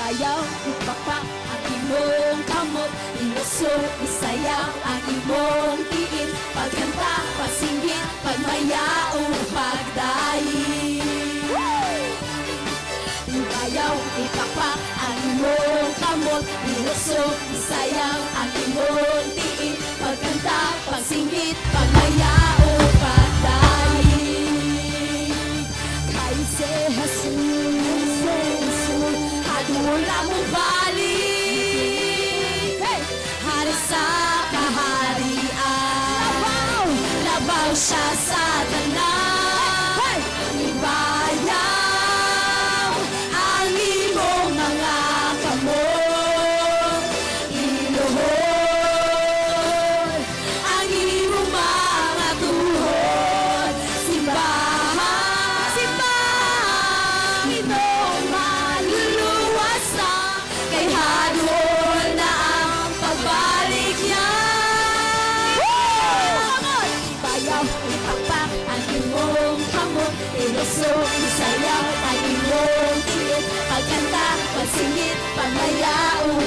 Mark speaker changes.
Speaker 1: Ibayaw, ipakpak ang imong kamot, ilusog, isayaw ang imong tiin, pagkanta, pagsingit, pagmayao, pagdahi. Ibayaw, ipakpak ang imong kamot, ilusog, isayaw ang imong tiin, pagkanta, pagsingit, pagmayao, pagdahi. Kay si Jesus, hadula mo balik, hari sa kaharian, labaw siya sa tanan, ibayaw ang imong mga kamot, iluhod ang imong mga tuhod, simbahan, simbahan, imong maluluwas na, kay hadol na ang pagbalik niya. Ibayaw, ipakpak ang imong kamot, ilusog, isayaw ang imong tingin, pagkanta, pagsingit, pagmayao,